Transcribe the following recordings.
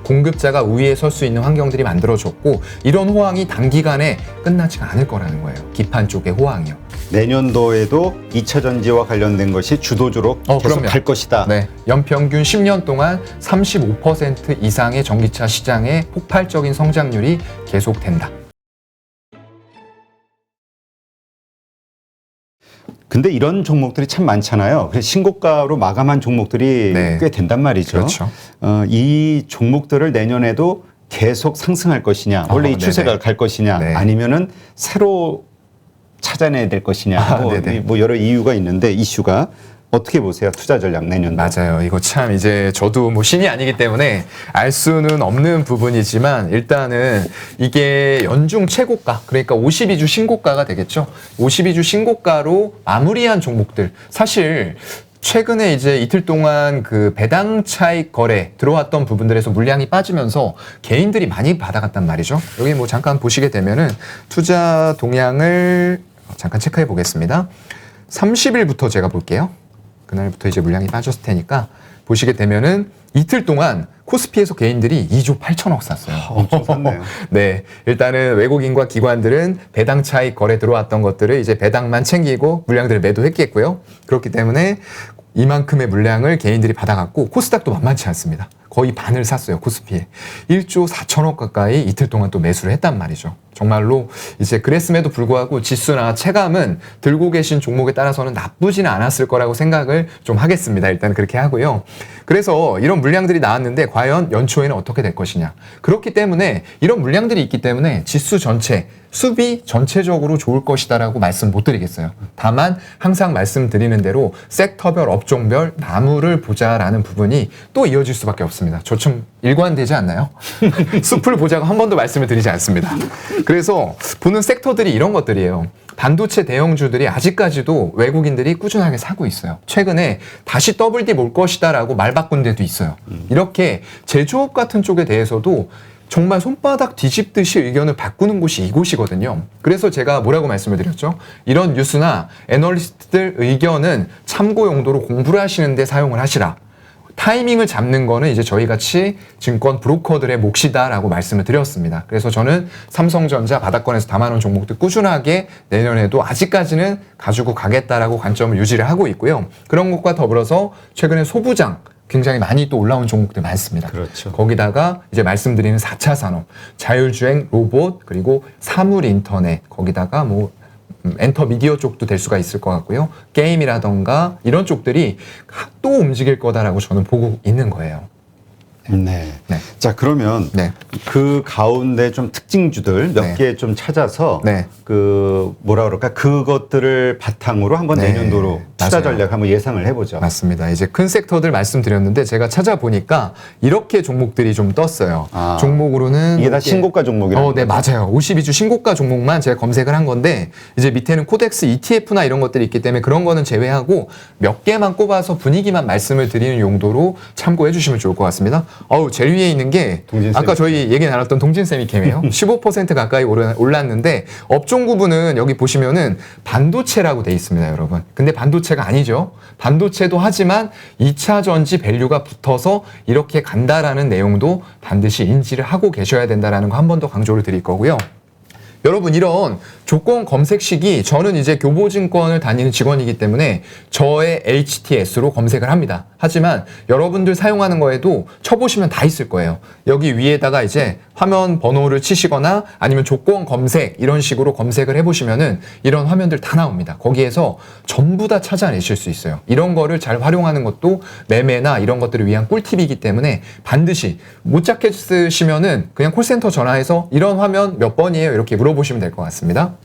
공급자가 우위에 설 수 있는 환경들이 만들어졌고 이런 호황이 단기간에 끝나지가 않을 거라는 거예요. 기판 쪽의 호황이요. 내년도에도 2차 전지와 관련된 것이 주도주로 계속 그럼요. 갈 것이다. 네, 연평균 10년 동안 35% 이상의 전기차 시장의 폭발적인 성장률이 계속된다. 근데 이런 종목들이 참 많잖아요. 그래서 신고가로 마감한 종목들이 네. 꽤 된단 말이죠. 그렇죠. 이 종목들을 내년에도 계속 상승할 것이냐, 원래 이 추세가 네네. 갈 것이냐, 네. 아니면은 새로 찾아내야 될 것이냐, 네네. 뭐 여러 이유가 있는데 이슈가 어떻게 보세요? 투자 전략 내년도. 맞아요. 이거 참 이제 저도 뭐 신이 아니기 때문에 알 수는 없는 부분이지만 일단은 이게 연중 최고가, 그러니까 52주 신고가가 되겠죠. 52주 신고가로 마무리한 종목들. 사실 최근에 이제 이틀 동안 그 배당 차익 거래 들어왔던 부분들에서 물량이 빠지면서 개인들이 많이 받아갔단 말이죠. 여기 뭐 잠깐 보시게 되면은 투자 동향을 잠깐 체크해 보겠습니다. 30일부터 제가 볼게요. 그날부터 이제 물량이 빠졌을 테니까 보시게 되면은 이틀 동안 코스피에서 개인들이 2조 8천억 샀어요. 엄청 샀네요. 네. 일단은 외국인과 기관들은 배당 차익 거래 들어왔던 것들을 이제 배당만 챙기고 물량들을 매도했겠고요. 그렇기 때문에 이만큼의 물량을 개인들이 받아갔고 코스닥도 만만치 않습니다. 거의 반을 샀어요. 코스피에. 1조 4천억 가까이 이틀 동안 또 매수를 했단 말이죠. 정말로 이제 그랬음에도 불구하고 지수나 체감은 들고 계신 종목에 따라서는 나쁘지는 않았을 거라고 생각을 좀 하겠습니다. 일단 그렇게 하고요. 그래서 이런 물량들이 나왔는데 과연 연초에는 어떻게 될 것이냐. 그렇기 때문에 이런 물량들이 있기 때문에 지수 전체, 수비 전체적으로 좋을 것이다라고 말씀 못 드리겠어요. 다만 항상 말씀드리는 대로 섹터별, 업종별 나무를 보자라는 부분이 또 이어질 수밖에 없습니다. 저 좀 일관되지 않나요? 숲을 보자고 한 번도 말씀을 드리지 않습니다. 그래서 보는 섹터들이 이런 것들이에요. 반도체 대형주들이 아직까지도 외국인들이 꾸준하게 사고 있어요. 최근에 다시 WD 올 것이다라고 말 바꾼 데도 있어요. 이렇게 제조업 같은 쪽에 대해서도 정말 손바닥 뒤집듯이 의견을 바꾸는 곳이 이곳이거든요. 그래서 제가 뭐라고 말씀을 드렸죠? 이런 뉴스나 애널리스트들 의견은 참고 용도로 공부를 하시는데 사용을 하시라. 타이밍을 잡는 거는 이제 저희 같이 증권 브로커들의 몫이다라고 말씀을 드렸습니다. 그래서 저는 삼성전자 바닥권에서 담아놓은 종목들 꾸준하게 내년에도 아직까지는 가지고 가겠다라고 관점을 유지를 하고 있고요. 그런 것과 더불어서 최근에 소부장 굉장히 많이 또 올라온 종목들 많습니다. 그렇죠. 거기다가 이제 말씀드리는 4차 산업, 자율주행 로봇, 그리고 사물 인터넷, 거기다가 뭐 엔터 미디어 쪽도 될 수가 있을 것 같고요. 게임이라던가 이런 쪽들이 또 움직일 거다라고 저는 보고 있는 거예요. 네. 네. 자, 그러면 네. 그 가운데 좀 특징주들 몇 네. 개 좀 찾아서 네. 그 뭐라 그럴까? 그것들을 바탕으로 한번 네. 내년도로 투자 맞아요. 전략 한번 예상을 해보죠. 맞습니다. 이제 큰 섹터들 말씀드렸는데 제가 찾아보니까 이렇게 종목들이 좀 떴어요. 아. 종목으로는 이게 다 신고가 종목이라는 네, 거죠? 맞아요. 52주 신고가 종목만 제가 검색을 한 건데 이제 밑에는 코덱스 ETF나 이런 것들이 있기 때문에 그런 거는 제외하고 몇 개만 꼽아서 분위기만 말씀을 드리는 용도로 참고해 주시면 좋을 것 같습니다. 제일 위에 있는 게 동진쌤. 아까 저희 얘기 나눴던 동진쌤이 캠이에요. 15% 가까이 올랐는데 업종 구분은 여기 보시면은 반도체라고 돼 있습니다, 여러분. 근데 반도체가 아니죠. 반도체도 하지만 2차 전지 밸류가 붙어서 이렇게 간다라는 내용도 반드시 인지를 하고 계셔야 된다라는 거 한 번 더 강조를 드릴 거고요. 여러분 이런 조건 검색식이 저는 이제 교보증권을 다니는 직원이기 때문에 저의 HTS로 검색을 합니다. 하지만 여러분들 사용하는 거에도 쳐보시면 다 있을 거예요. 여기 위에다가 이제 화면 번호를 치시거나 아니면 조건 검색 이런 식으로 검색을 해보시면은 이런 화면들 다 나옵니다. 거기에서 전부 다 찾아내실 수 있어요. 이런 거를 잘 활용하는 것도 매매나 이런 것들을 위한 꿀팁이기 때문에 반드시 못 찾겠으시면은 그냥 콜센터 전화해서 이런 화면 몇 번이에요? 이렇게 물어보시면 될 것 같습니다.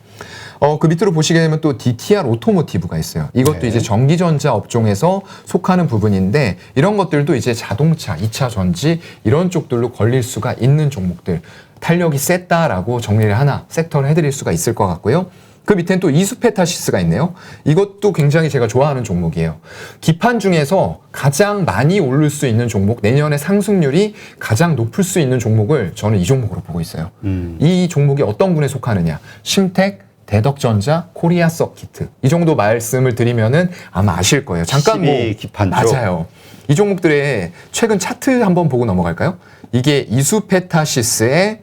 그 밑으로 보시게 되면 또 DTR 오토모티브가 있어요. 이것도 네. 이제 전기전자 업종에서 속하는 부분인데 이런 것들도 이제 자동차, 2차 전지 이런 쪽들로 걸릴 수가 있는 종목들. 탄력이 셌다라고 정리를 하나 섹터를 해드릴 수가 있을 것 같고요. 그 밑엔 또 이수페타시스가 있네요. 이것도 굉장히 제가 좋아하는 종목이에요. 기판 중에서 가장 많이 오를 수 있는 종목, 내년에 상승률이 가장 높을 수 있는 종목을 저는 이 종목으로 보고 있어요. 이 종목이 어떤 군에 속하느냐. 심텍, 대덕전자, 코리아 서키트 이 정도 말씀을 드리면은 아마 아실 거예요. 잠깐 뭐 기판 쪽. 맞아요. 이 종목들의 최근 차트 한번 보고 넘어갈까요? 이게 이수페타시스의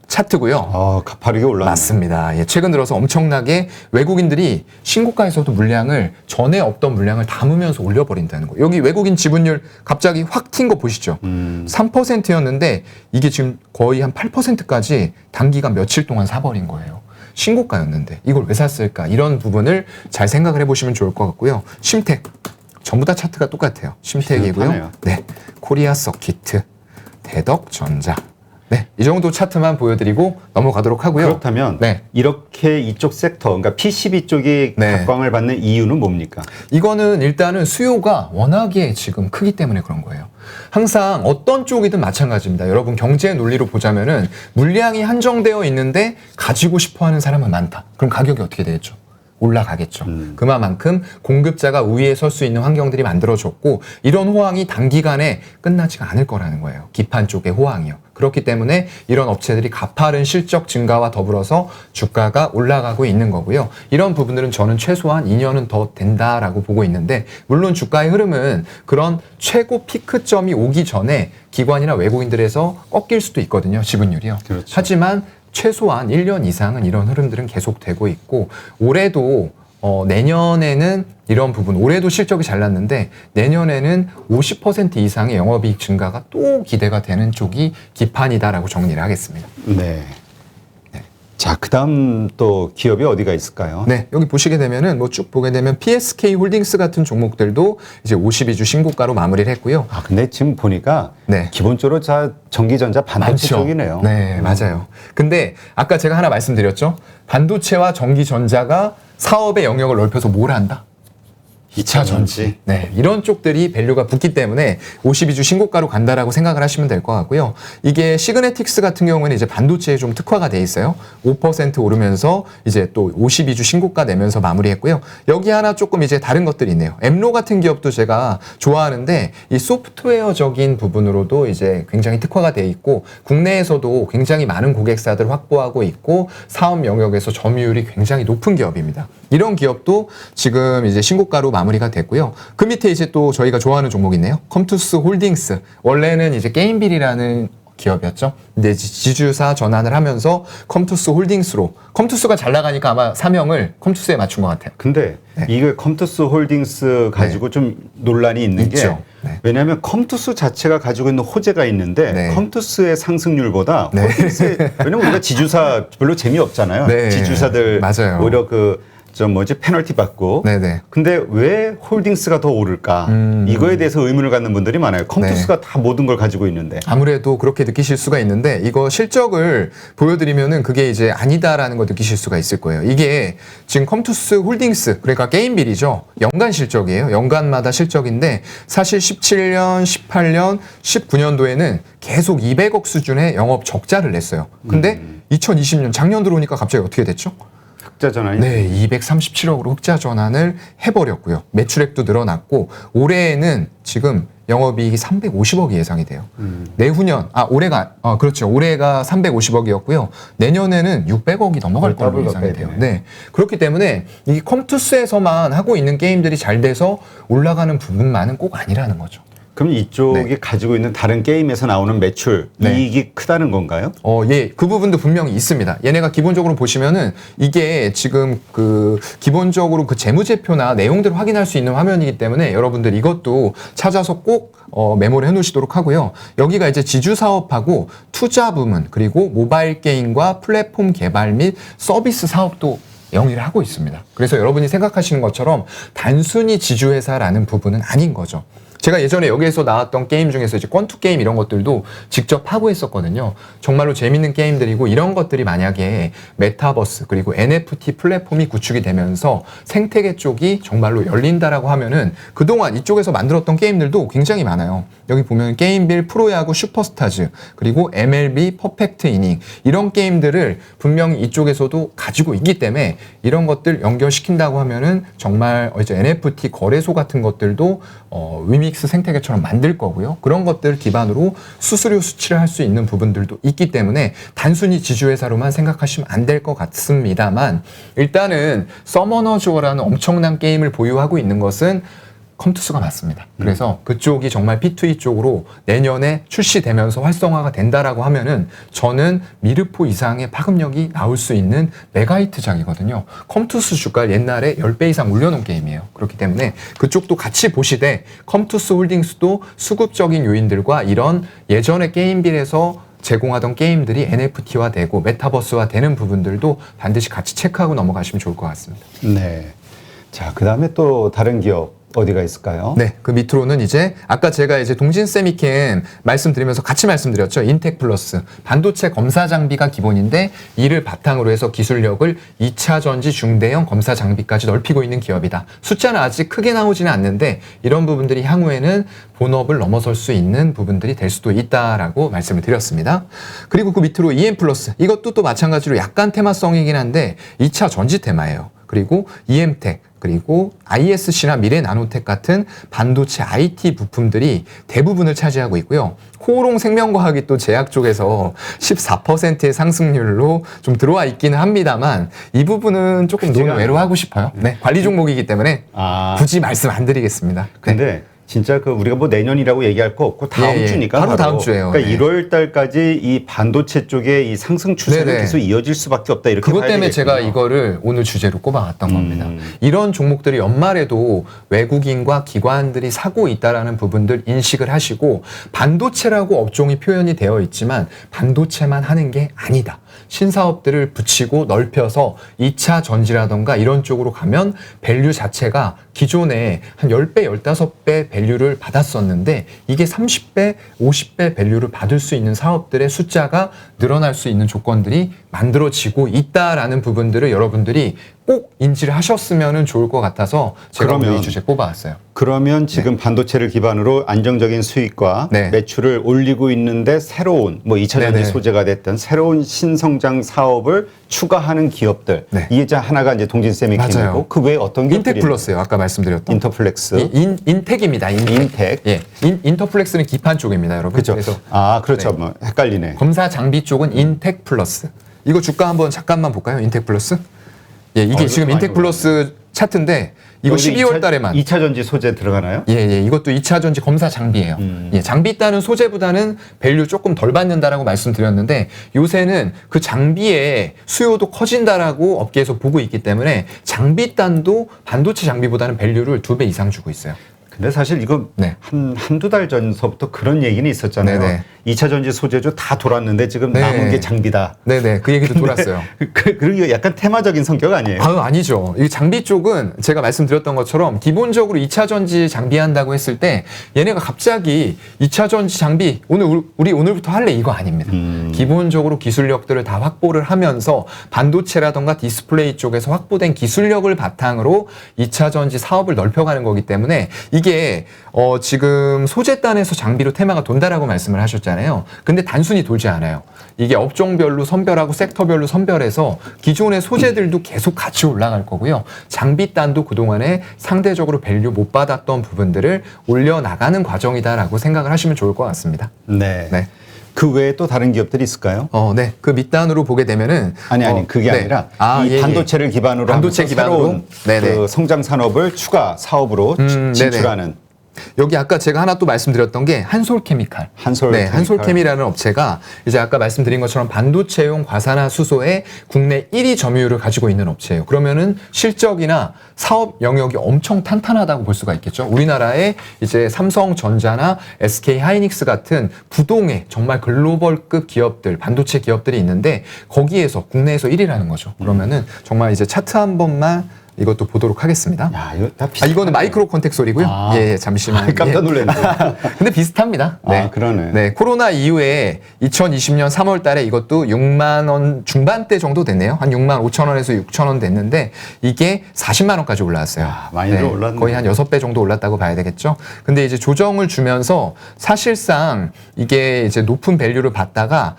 차트고요. 아, 가파르게 올랐네. 맞습니다. 예, 최근 들어서 엄청나게 외국인들이 신고가에서도 물량을 전에 없던 물량을 담으면서 올려버린다는 거. 여기 외국인 지분율 갑자기 확 튄 거 보시죠. 3%였는데 이게 지금 거의 한 8%까지 단기간 며칠 동안 사버린 거예요. 신고가였는데 이걸 왜 샀을까? 이런 부분을 잘 생각을 해보시면 좋을 것 같고요. 심택 전부 다 차트가 똑같아요. 심택이고요. 비슷하네요. 네, 코리아 서키트, 대덕전자. 네, 이 정도 차트만 보여드리고 넘어가도록 하고요. 그렇다면 네. 이렇게 이쪽 섹터, 그러니까 PCB 쪽이 네. 각광을 받는 이유는 뭡니까? 이거는 일단은 수요가 워낙에 지금 크기 때문에 그런 거예요. 항상 어떤 쪽이든 마찬가지입니다. 여러분 경제 논리로 보자면은 물량이 한정되어 있는데 가지고 싶어 하는 사람은 많다. 그럼 가격이 어떻게 되겠죠? 올라가겠죠. 그만큼 공급자가 우위에 설 수 있는 환경들이 만들어졌고 이런 호황이 단기간에 끝나지가 않을 거라는 거예요. 기판 쪽의 호황이요. 그렇기 때문에 이런 업체들이 가파른 실적 증가와 더불어서 주가가 올라가고 있는 거고요. 이런 부분들은 저는 최소한 2년은 더 된다라고 보고 있는데 물론 주가의 흐름은 그런 최고 피크점이 오기 전에 기관이나 외국인들에서 꺾일 수도 있거든요. 지분율이요. 그렇죠. 하지만 최소한 1년 이상은 이런 흐름들은 계속되고 있고 올해도 내년에는 이런 부분 올해도 실적이 잘 났는데 내년에는 50% 이상의 영업이익 증가가 또 기대가 되는 쪽이 기판이다라고 정리를 하겠습니다. 네. 자, 그다음 또 기업이 어디가 있을까요? 네, 여기 보시게 되면은 뭐 쭉 보게 되면 PSK 홀딩스 같은 종목들도 이제 52주 신고가로 마무리를 했고요. 아, 근데 지금 보니까 네. 기본적으로 전기전자 반도체 많죠. 쪽이네요. 네, 맞아요. 근데 아까 제가 하나 말씀드렸죠. 반도체와 전기전자가 사업의 영역을 넓혀서 뭘 한다? 2차 전지. 네, 이런 쪽들이 밸류가 붙기 때문에 52주 신고가로 간다라고 생각을 하시면 될 것 같고요. 이게 시그네틱스 같은 경우는 이제 반도체에 좀 특화가 돼 있어요. 5% 오르면서 이제 또 52주 신고가 내면서 마무리했고요. 여기 하나 조금 이제 다른 것들이 있네요. 엠로 같은 기업도 제가 좋아하는데 이 소프트웨어적인 부분으로도 이제 굉장히 특화가 돼 있고 국내에서도 굉장히 많은 고객사들 확보하고 있고 사업 영역에서 점유율이 굉장히 높은 기업입니다. 이런 기업도 지금 이제 신고가로 마무리가 됐고요. 그 밑에 이제 또 저희가 좋아하는 종목이 있네요. 컴투스 홀딩스. 원래는 이제 게임빌이라는 기업이었죠. 근데 이제 지주사 전환을 하면서 컴투스 홀딩스로 컴투스가 잘 나가니까 아마 사명을 컴투스에 맞춘 것 같아요. 근데 이게 컴투스 홀딩스 가지고 좀 논란이 있는 있죠. 게 네. 왜냐하면 컴투스 자체가 가지고 있는 호재가 있는데 네. 컴투스의 상승률보다 네. 홀딩스의 왜냐면 우리가 지주사 별로 재미없잖아요. 네. 지주사들 맞아요. 오히려 페널티 받고. 네네. 근데 왜 홀딩스가 더 오를까? 이거에 대해서 의문을 갖는 분들이 많아요. 컴투스가 다 모든 걸 가지고 있는데. 아무래도 그렇게 느끼실 수가 있는데 이거 실적을 보여드리면은 그게 이제 아니다라는 거 느끼실 수가 있을 거예요. 이게 지금 컴투스 홀딩스 그러니까 게임빌이죠. 연간 실적이에요. 연간마다 실적인데 사실 17년, 18년, 19년도에는 계속 200억 수준의 영업 적자를 냈어요. 근데 2020년 작년 들어오니까 갑자기 어떻게 됐죠? 흑자 전환이. 네, 237억으로 흑자 전환을 해버렸고요. 매출액도 늘어났고 올해에는 지금 영업이익이 350억이 예상이 돼요. 내후년, 그렇죠. 올해가 350억이었고요. 내년에는 600억이 넘어갈 더블 걸로 예상이 가까이 돼요. 네, 그렇기 때문에 이 컴투스에서만 하고 있는 게임들이 잘 돼서 올라가는 부분만은 꼭 아니라는 거죠. 그럼 이쪽이 가지고 있는 다른 게임에서 나오는 매출 네. 이익이 크다는 건가요? 예, 그 부분도 분명히 있습니다. 얘네가 기본적으로 보시면은 이게 지금 기본적으로 그 재무제표나 내용들을 확인할 수 있는 화면이기 때문에 여러분들 이것도 찾아서 꼭 메모를 해 놓으시도록 하고요. 여기가 이제 지주 사업하고 투자 부문 그리고 모바일 게임과 플랫폼 개발 및 서비스 사업도 영위를 하고 있습니다. 그래서 여러분이 생각하시는 것처럼 단순히 지주회사라는 부분은 아닌 거죠. 제가 예전에 여기에서 나왔던 게임 중에서 이제 권투 게임 이런 것들도 직접 하고 했었거든요. 정말로 재밌는 게임들이고 이런 것들이 만약에 메타버스 그리고 NFT 플랫폼이 구축이 되면서 생태계 쪽이 정말로 열린다라고 하면은 그동안 이쪽에서 만들었던 게임들도 굉장히 많아요. 여기 보면 게임빌 프로야구 슈퍼스타즈 그리고 MLB 퍼펙트 이닝 이런 게임들을 분명히 이쪽에서도 가지고 있기 때문에 이런 것들 연결시킨다고 하면은 정말 이제 NFT 거래소 같은 것들도 위믹스 생태계처럼 만들 거고요. 그런 것들 기반으로 수수료 수치를 할 수 있는 부분들도 있기 때문에 단순히 지주회사로만 생각하시면 안 될 것 같습니다만 일단은 서머너즈워라는 엄청난 게임을 보유하고 있는 것은 컴투스가 맞습니다. 그래서 그쪽이 정말 P2E 쪽으로 내년에 출시되면서 활성화가 된다라고 하면은 저는 미르포 이상의 파급력이 나올 수 있는 메가히트작이거든요. 컴투스 주가를 옛날에 10배 이상 올려놓은 게임이에요. 그렇기 때문에 그쪽도 같이 보시되 컴투스 홀딩스도 수급적인 요인들과 이런 예전의 게임빌에서 제공하던 게임들이 NFT화 되고 메타버스화 되는 부분들도 반드시 같이 체크하고 넘어가시면 좋을 것 같습니다. 네. 자, 그 다음에 또 다른 기업 어디가 있을까요? 네, 그 밑으로는 이제 아까 제가 이제 동진 세미캠 말씀드리면서 같이 말씀드렸죠. 인텍 플러스 반도체 검사 장비가 기본인데 이를 바탕으로 해서 기술력을 2차 전지 중대형 검사 장비까지 넓히고 있는 기업이다. 숫자는 아직 크게 나오지는 않는데 이런 부분들이 향후에는 본업을 넘어설 수 있는 부분들이 될 수도 있다라고 말씀을 드렸습니다. 그리고 그 밑으로 EM 플러스 이것도 또 마찬가지로 약간 테마성이긴 한데 2차 전지 테마예요. 그리고 EM텍 그리고 ISC나 미래나노텍 같은 반도체 IT 부품들이 대부분을 차지하고 있고요. 코오롱 생명과학이 또 제약 쪽에서 14%의 상승률로 좀 들어와 있기는 합니다만 이 부분은 조금 논외로 하고 싶어요. 네, 관리 종목이기 때문에 굳이 말씀 안 드리겠습니다. 네. 근데 진짜 그 우리가 뭐 내년이라고 얘기할 거 없고 다음 예, 주니까 바로 다음 주예요. 그러니까 네. 1월 달까지 이 반도체 쪽의 이 상승 추세는 네네. 계속 이어질 수밖에 없다 이렇게 그것 봐야 때문에 되겠군요. 제가 이거를 오늘 주제로 꼽아왔던 겁니다. 이런 종목들이 연말에도 외국인과 기관들이 사고 있다라는 부분들 인식을 하시고 반도체라고 업종이 표현이 되어 있지만 반도체만 하는 게 아니다. 신사업들을 붙이고 넓혀서 2차 전지라던가 이런 쪽으로 가면 밸류 자체가 기존에 한 10배, 15배 밸류를 받았었는데 이게 30배, 50배 밸류를 받을 수 있는 사업들의 숫자가 늘어날 수 있는 조건들이 만들어지고 있다라는 부분들을 여러분들이 꼭 인지를 하셨으면 좋을 것 같아서 제가 오늘 이 주제 뽑아왔어요. 그러면 지금 반도체를 기반으로 안정적인 수익과 네. 매출을 올리고 있는데 새로운 뭐 2차 전지 네네. 소재가 됐던 새로운 신성장 사업을 추가하는 기업들 네. 이게 이제 하나가 이제 동진세미캠이고 맞아요. 그 외에 어떤 기업들이 인텍 플러스예요. 아까 말씀드렸던. 인터플렉스, 인텍입니다. 인텍. 예. 인터플렉스는 기판 쪽입니다, 여러분. 그렇죠. 그래서 아, 그렇죠. 네. 뭐 헷갈리네. 검사 장비 쪽은 인텍 플러스. 이거 주가 한번 잠깐만 볼까요? 인텍 플러스? 예, 이게 지금 많이 인텍 플러스 차트인데 이거 12월 달에만 2차 전지 소재 들어가나요? 예, 이것도 2차 전지 검사 장비예요. 예, 장비 따는 소재보다는 밸류 조금 덜 받는다라고 말씀드렸는데 요새는 그 장비의 수요도 커진다라고 업계에서 보고 있기 때문에 장비 단도 반도체 장비보다는 밸류를 2배 이상 주고 있어요. 근데 사실 이거 네. 한두 달 전서부터 그런 얘기는 있었잖아요. 네네. 2차 전지 소재주 다 돌았는데 지금 네. 남은 게 장비다. 네네, 그 얘기도 돌았어요. 그리고 약간 테마적인 성격 아니에요? 아니죠. 이 장비 쪽은 제가 말씀드렸던 것처럼 기본적으로 2차 전지 장비한다고 했을 때 얘네가 갑자기 2차 전지 장비 우리 오늘부터 할래 이거 아닙니다. 기본적으로 기술력들을 다 확보를 하면서 반도체라던가 디스플레이 쪽에서 확보된 기술력을 바탕으로 2차 전지 사업을 넓혀가는 거기 때문에 이게 지금 소재단에서 장비로 테마가 돈다라고 말씀을 하셨잖아요. 근데 단순히 돌지 않아요. 이게 업종별로 선별하고 섹터별로 선별해서 기존의 소재들도 계속 같이 올라갈 거고요. 장비단도 그동안에 상대적으로 밸류 못 받았던 부분들을 올려나가는 과정이다라고 생각을 하시면 좋을 것 같습니다. 네. 네. 그 외에 또 다른 기업들이 있을까요? 네. 그 밑단으로 보게 되면은 아니 그게 네. 아니라 아, 이 반도체를 기반으로 반도체 하면서 기반으로? 새로운 네네. 그 성장 산업을 추가 사업으로 진출하는 여기 아까 제가 하나 또 말씀드렸던 게 한솔케미칼. 한솔케미칼. 한솔케미라는 업체가 이제 아까 말씀드린 것처럼 반도체용 과산화수소의 국내 1위 점유율을 가지고 있는 업체예요. 그러면은 실적이나 사업 영역이 엄청 탄탄하다고 볼 수가 있겠죠. 우리나라에 이제 삼성전자나 SK하이닉스 같은 부동의 정말 글로벌급 기업들, 반도체 기업들이 있는데 거기에서 국내에서 1위라는 거죠. 그러면은 정말 이제 차트 한 번만 이것도 보도록 하겠습니다. 야, 이거 다 비슷하네. 이거는 마이크로 컨텍솔이고요. 예, 잠시만. 깜짝 놀랐네. 근데 비슷합니다. 네. 그러네. 네, 코로나 이후에 2020년 3월 달에 이것도 6만 원 중반대 정도 됐네요. 한 6만 5천 원에서 6천 원 됐는데 이게 40만 원까지 올라왔어요. 많이들 올랐네. 거의 한 6배 정도 올랐다고 봐야 되겠죠. 근데 이제 조정을 주면서 사실상 이게 이제 높은 밸류를 받다가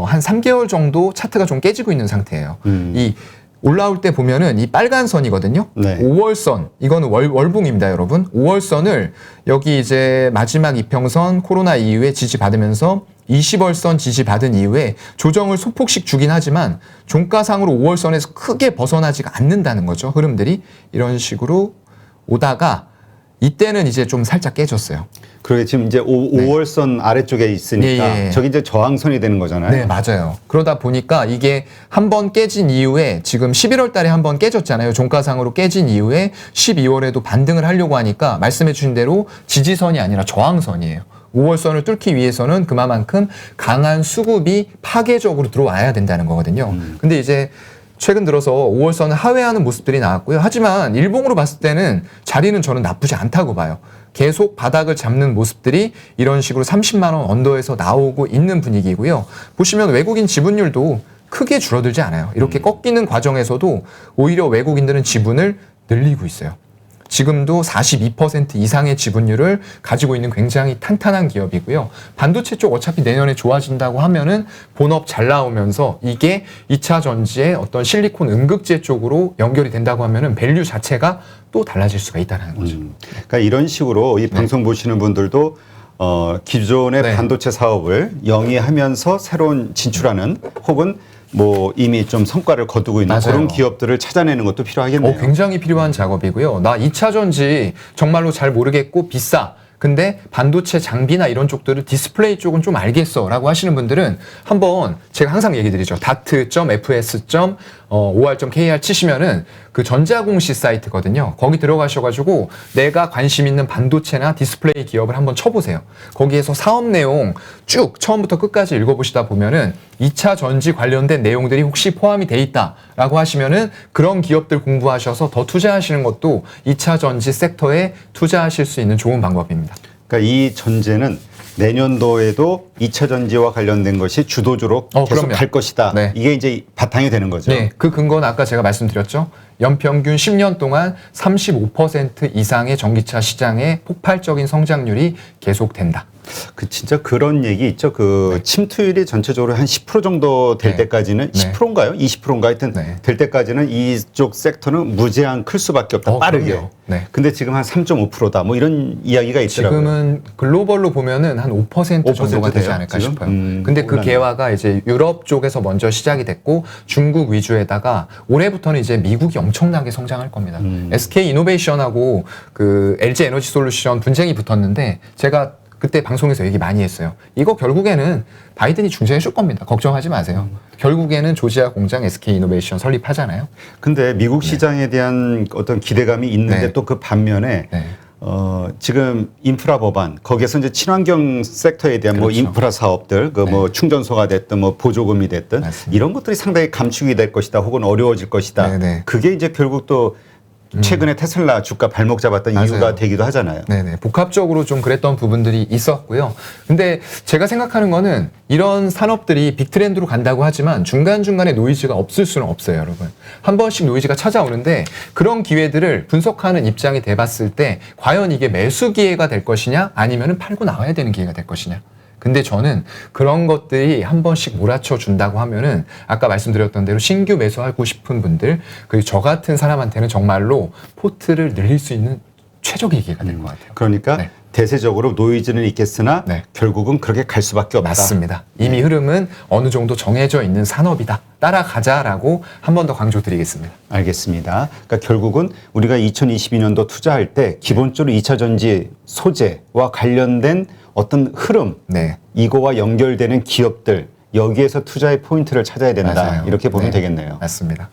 한 3개월 정도 차트가 좀 깨지고 있는 상태예요. 이 올라올 때 보면은 이 빨간 선이거든요. 네. 5월선, 이거는 월봉입니다, 여러분. 5월선을 여기 이제 마지막 이평선 코로나 이후에 지지받으면서 20월선 지지받은 이후에 조정을 소폭씩 주긴 하지만 종가상으로 5월선에서 크게 벗어나지가 않는다는 거죠. 흐름들이 이런 식으로 오다가 이때는 이제 좀 살짝 깨졌어요. 그러게 지금 이제 5월선 아래쪽에 있으니까 예. 저기 이제 저항선이 되는 거잖아요. 네, 맞아요. 그러다 보니까 이게 한 번 깨진 이후에 지금 11월 달에 한 번 깨졌잖아요. 종가상으로 깨진 이후에 12월에도 반등을 하려고 하니까 말씀해 주신 대로 지지선이 아니라 저항선이에요. 5월선을 뚫기 위해서는 그만큼 강한 수급이 파괴적으로 들어와야 된다는 거거든요. 근데 이제 최근 들어서 5월선을 하회하는 모습들이 나왔고요. 하지만 일봉으로 봤을 때는 자리는 저는 나쁘지 않다고 봐요. 계속 바닥을 잡는 모습들이 이런 식으로 30만 원 언더에서 나오고 있는 분위기고요. 보시면 외국인 지분율도 크게 줄어들지 않아요. 이렇게 꺾이는 과정에서도 오히려 외국인들은 지분을 늘리고 있어요. 지금도 42% 이상의 지분율을 가지고 있는 굉장히 탄탄한 기업이고요. 반도체 쪽 어차피 내년에 좋아진다고 하면은 본업 잘 나오면서 이게 2차 전지의 어떤 실리콘 음극재 쪽으로 연결이 된다고 하면은 밸류 자체가 또 달라질 수가 있다는 거죠. 그러니까 이런 식으로 이 방송 보시는 분들도 기존의 네. 반도체 사업을 영위하면서 새로운 진출하는 혹은 뭐 이미 좀 성과를 거두고 있는 맞아요. 그런 기업들을 찾아내는 것도 필요하겠네요. 굉장히 필요한 작업이고요. 나 2차 전지 정말로 잘 모르겠고 비싸. 근데 반도체 장비나 이런 쪽들을 디스플레이 쪽은 좀 알겠어라고 하시는 분들은 한번 제가 항상 얘기 드리죠. dart.fs.or.kr 치시면은 그 전자공시 사이트거든요. 거기 들어가셔가지고 내가 관심 있는 반도체나 디스플레이 기업을 한번 쳐보세요. 거기에서 사업 내용 쭉 처음부터 끝까지 읽어보시다 보면은 2차 전지 관련된 내용들이 혹시 포함이 돼 있다라고 하시면은 그런 기업들 공부하셔서 더 투자하시는 것도 2차 전지 섹터에 투자하실 수 있는 좋은 방법입니다. 그러니까 이 전제는 내년도에도 2차 전지와 관련된 것이 주도주로 계속 그럼요. 갈 것이다. 네. 이게 이제 바탕이 되는 거죠. 네, 그 근거는 아까 제가 말씀드렸죠. 연평균 10년 동안 35% 이상의 전기차 시장의 폭발적인 성장률이 계속된다. 그 진짜 그런 얘기 있죠. 그 침투율이 전체적으로 한 10% 정도 될 네. 때까지는 네. 10%인가요? 20%인가 하여튼 네. 될 때까지는 이쪽 섹터는 무제한 클 수밖에 없다. 빠르게. 그럼요. 네. 근데 지금 한 3.5%다. 뭐 이런 이야기가 있더라고요. 지금은 글로벌로 보면은 한 5% 정도가 되지 돼요, 않을까 지금? 싶어요. 근데 그 올랐네요. 개화가 이제 유럽 쪽에서 먼저 시작이 됐고 중국 위주에다가 올해부터는 이제 미국이 엄청나게 성장할 겁니다. SK 이노베이션하고 그 LG 에너지 솔루션 분쟁이 붙었는데 제가 그때 방송에서 얘기 많이 했어요. 이거 결국에는 바이든이 중재해 줄 겁니다. 걱정하지 마세요. 결국에는 조지아 공장 SK 이노베이션 설립하잖아요. 근데 미국 시장에 대한 어떤 기대감이 있는데 네. 또 그 반면에 네. 지금 인프라 법안 거기에서 이제 친환경 섹터에 대한 뭐 그렇죠. 인프라 사업들 그 뭐 충전소가 됐든 뭐 보조금이 됐든 맞습니다. 이런 것들이 상당히 감축이 될 것이다 혹은 어려워질 것이다. 네네. 그게 이제 결국 또 최근에 테슬라 주가 발목 잡았던 맞아요. 이유가 되기도 하잖아요. 네네. 복합적으로 좀 그랬던 부분들이 있었고요. 근데 제가 생각하는 거는 이런 산업들이 빅트렌드로 간다고 하지만 중간중간에 노이즈가 없을 수는 없어요, 여러분. 한 번씩 노이즈가 찾아오는데 그런 기회들을 분석하는 입장이 돼봤을 때 과연 이게 매수 기회가 될 것이냐 아니면 팔고 나와야 되는 기회가 될 것이냐. 근데 저는 그런 것들이 한 번씩 몰아쳐 준다고 하면은 아까 말씀드렸던 대로 신규 매수하고 싶은 분들 그리고 저 같은 사람한테는 정말로 포트를 늘릴 수 있는 최적의 기회가 될 것 같아요. 그러니까 네. 대세적으로 노이즈는 있겠으나 네. 결국은 그렇게 갈 수밖에 없다. 맞습니다. 이미 흐름은 어느 정도 정해져 있는 산업이다. 따라가자라고 한 번 더 강조드리겠습니다. 알겠습니다. 그러니까 결국은 우리가 2022년도 투자할 때 기본적으로 2차 전지 소재와 관련된 어떤 흐름, 네. 이거와 연결되는 기업들 여기에서 투자의 포인트를 찾아야 된다. 맞아요. 이렇게 보면 네. 되겠네요. 맞습니다.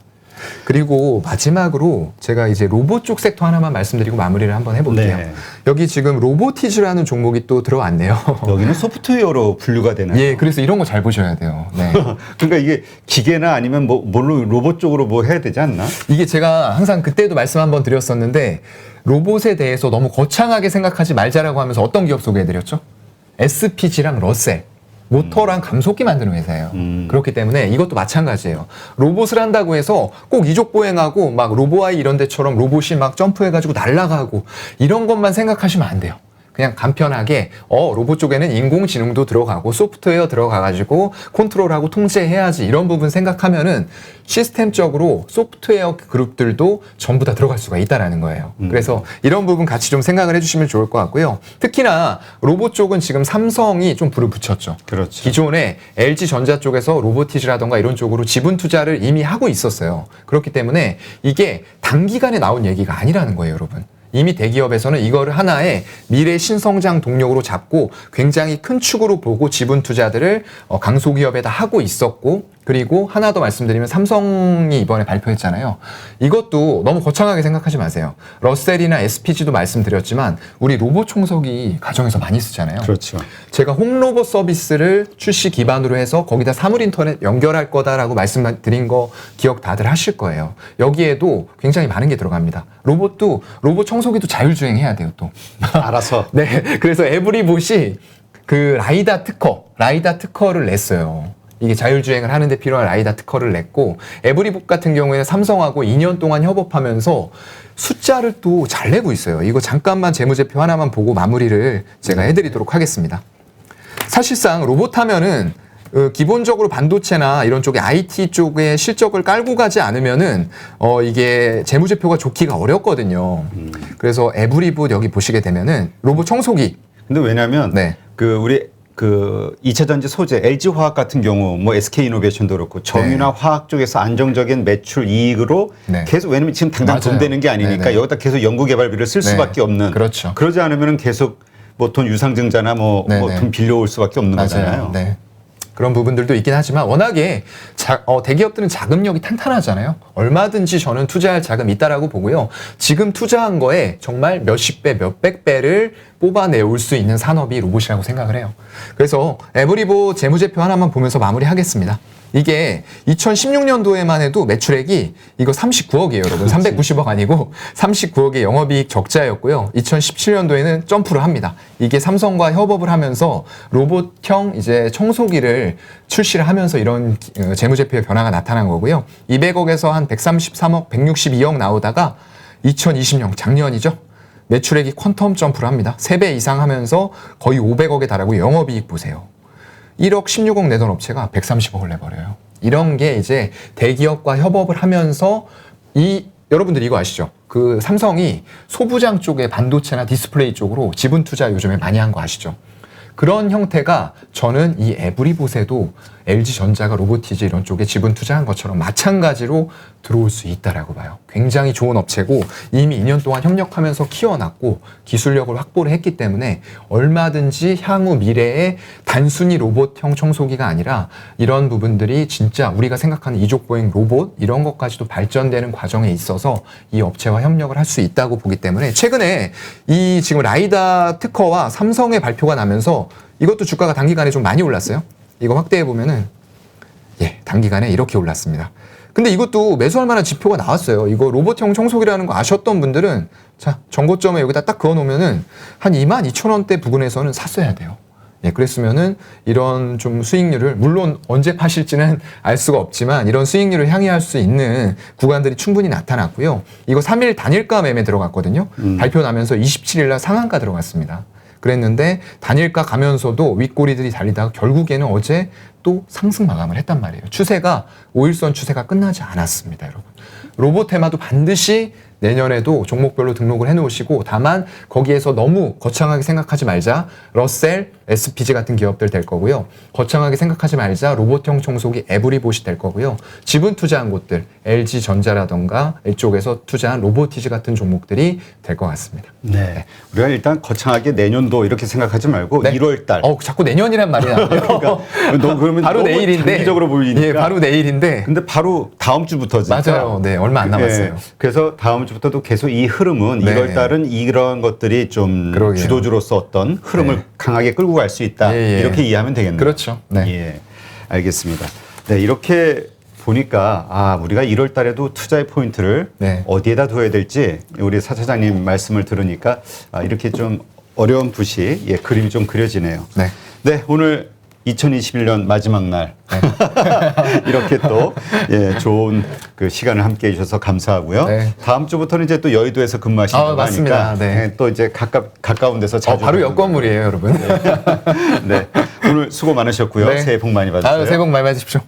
그리고 마지막으로 제가 이제 로봇 쪽 섹터 하나만 말씀드리고 마무리를 한번 해볼게요. 네. 여기 지금 로보티즈라는 종목이 또 들어왔네요. 여기는 소프트웨어로 분류가 되나요? 예, 그래서 이런 거 잘 보셔야 돼요. 네. 그러니까 이게 기계나 아니면 뭘로 로봇 쪽으로 뭐 해야 되지 않나? 이게 제가 항상 그때도 말씀 한번 드렸었는데 로봇에 대해서 너무 거창하게 생각하지 말자라고 하면서 어떤 기업 소개해드렸죠? SPG랑 러셀. 모터랑 감속기 만드는 회사예요. 그렇기 때문에 이것도 마찬가지예요. 로봇을 한다고 해서 꼭 이족 보행하고 막 로보아이 이런 데처럼 로봇이 막 점프해가지고 날아가고 이런 것만 생각하시면 안 돼요. 그냥 간편하게 로봇 쪽에는 인공지능도 들어가고 소프트웨어 들어가가지고 컨트롤하고 통제해야지 이런 부분 생각하면은 시스템적으로 소프트웨어 그룹들도 전부 다 들어갈 수가 있다라는 거예요. 그래서 이런 부분 같이 좀 생각을 해주시면 좋을 것 같고요. 특히나 로봇 쪽은 지금 삼성이 좀 불을 붙였죠. 그렇죠. 기존에 LG전자 쪽에서 로보티즈라던가 이런 쪽으로 지분 투자를 이미 하고 있었어요. 그렇기 때문에 이게 단기간에 나온 얘기가 아니라는 거예요, 여러분. 이미 대기업에서는 이거를 하나의 미래 신성장 동력으로 잡고 굉장히 큰 축으로 보고 지분 투자들을 강소기업에다 하고 있었고, 그리고 하나 더 말씀드리면 삼성이 이번에 발표했잖아요. 이것도 너무 거창하게 생각하지 마세요. 러셀이나 SPG도 말씀드렸지만 우리 로봇 청소기 가정에서 많이 쓰잖아요. 그렇죠. 제가 홈로봇 서비스를 출시 기반으로 해서 거기다 사물 인터넷 연결할 거다라고 말씀드린 거 기억 다들 하실 거예요. 여기에도 굉장히 많은 게 들어갑니다. 로봇 청소기도 자율주행해야 돼요, 또. 알아서. 네, 그래서 에브리봇이 그 라이다 특허를 냈어요. 이게 자율주행을 하는데 필요한 라이다 특허를 냈고, 에브리봇 같은 경우에는 삼성하고 2년 동안 협업하면서 숫자를 또 잘 내고 있어요. 이거 잠깐만 재무제표 하나만 보고 마무리를 제가 해드리도록 하겠습니다. 사실상 로봇 하면은 기본적으로 반도체나 이런 쪽에 IT 쪽에 실적을 깔고 가지 않으면은 이게 재무제표가 좋기가 어렵거든요. 그래서 에브리봇 여기 보시게 되면은 로봇 청소기. 근데 왜냐면 네. 우리 2차 전지 소재, LG 화학 같은 경우, 뭐 SK 이노베이션도 그렇고 정유나 화학 쪽에서 안정적인 매출 이익으로 네. 계속, 왜냐면 지금 당장 돈 맞아요. 되는 게 아니니까 네네. 여기다 계속 연구개발비를 쓸 네. 수밖에 없는. 그렇죠. 그러지 않으면 계속 뭐 돈 유상증자나 뭐 네네. 돈 빌려올 수밖에 없는 거잖아요. 네. 그런 부분들도 있긴 하지만 워낙에 대기업들은 자금력이 탄탄하잖아요. 얼마든지 저는 투자할 자금이 있다라고 보고요. 지금 투자한 거에 정말 몇십 배, 몇백 배를 뽑아내올 수 있는 산업이 로봇이라고 생각을 해요. 그래서 에브리봇 재무제표 하나만 보면서 마무리하겠습니다. 이게 2016년도에만 해도 매출액이 이거 39억이에요, 여러분. 390억 아니고 39억의 영업이익 적자였고요. 2017년도에는 점프를 합니다. 이게 삼성과 협업을 하면서 로봇형 이제 청소기를 출시를 하면서 이런 재무제표의 변화가 나타난 거고요. 200억에서 한 133억, 162억 나오다가 2020년 작년이죠. 매출액이 퀀텀 점프를 합니다. 3배 이상 하면서 거의 500억에 달하고 영업이익 보세요. 1억 16억 내던 업체가 130억을 내버려요. 이런 게 이제 대기업과 협업을 하면서 여러분들 이거 아시죠? 그 삼성이 소부장 쪽에 반도체나 디스플레이 쪽으로 지분 투자 요즘에 많이 한 거 아시죠? 그런 형태가 저는 이 에브리봇에도 LG전자가 로보티즈 이런 쪽에 지분 투자한 것처럼 마찬가지로 들어올 수 있다라고 봐요. 굉장히 좋은 업체고 이미 2년 동안 협력하면서 키워놨고 기술력을 확보를 했기 때문에 얼마든지 향후 미래에 단순히 로봇형 청소기가 아니라 이런 부분들이 진짜 우리가 생각하는 이족보행 로봇 이런 것까지도 발전되는 과정에 있어서 이 업체와 협력을 할 수 있다고 보기 때문에 최근에 이 지금 라이다 특허와 삼성의 발표가 나면서 이것도 주가가 단기간에 좀 많이 올랐어요. 이거 확대해 보면은 단기간에 이렇게 올랐습니다. 근데 이것도 매수할 만한 지표가 나왔어요. 이거 로봇형 청소기라는 거 아셨던 분들은 자 정고점에 여기다 딱 그어 놓으면은 한 22,000원대 부근에서는 샀어야 돼요. 그랬으면은 이런 좀 수익률을 물론 언제 파실지는 알 수가 없지만 이런 수익률을 향유할 수 있는 구간들이 충분히 나타났고요. 이거 3일 단일가 매매 들어갔거든요. 발표 나면서 27일 날 상한가 들어갔습니다. 그랬는데 단일가 가면서도 윗꼬리들이 달리다가 결국에는 어제 또 상승 마감을 했단 말이에요. 추세가 5일선 추세가 끝나지 않았습니다, 여러분. 로봇 테마도 반드시 내년에도 종목별로 등록을 해놓으시고 다만 거기에서 너무 거창하게 생각하지 말자. 러셀, SPG 같은 기업들 될 거고요. 거창하게 생각하지 말자. 로봇형 청소기 에브리봇이 될 거고요. 지분 투자한 곳들 LG전자라던가 이쪽에서 투자한 로보티즈 같은 종목들이 될 것 같습니다. 네. 우리가 일단 거창하게 내년도 이렇게 생각하지 말고 네. 1월 달. 자꾸 내년이란 말이 나와요. 그러니까 그러면 바로 너무 내일인데. 장기적으로 보이니까. 예, 바로 내일인데. 근데 바로 다음 주부터니까. 맞아요. 네, 얼마 안 남았어요. 그래서 다음 주부터도 계속 이 흐름은 네. 1월 달은 이런 것들이 좀 그러게요. 주도주로서 어떤 흐름을 네. 강하게 끌고 갈 수 있다. 예. 이렇게 이해하면 되겠네요. 그렇죠. 네. 예. 알겠습니다. 네, 이렇게 보니까 우리가 1월 달에도 투자의 포인트를 네. 어디에다 둬야 될지 우리 사 차장님 말씀을 들으니까 이렇게 좀 어려운 붓이 그림이 좀 그려지네요. 네. 네, 오늘 2021년 마지막 날 이렇게 또 좋은 그 시간을 함께 해주셔서 감사하고요. 네. 다음 주부터는 이제 또 여의도에서 근무하시는 맞습니다. 거니까 네. 또 이제 가까운 데서 자주 바로 옆 건물이에요, 여러분. 네, 오늘 수고 많으셨고요. 네. 새해 복 많이 받으세요. 새해 복 많이 받으십시오.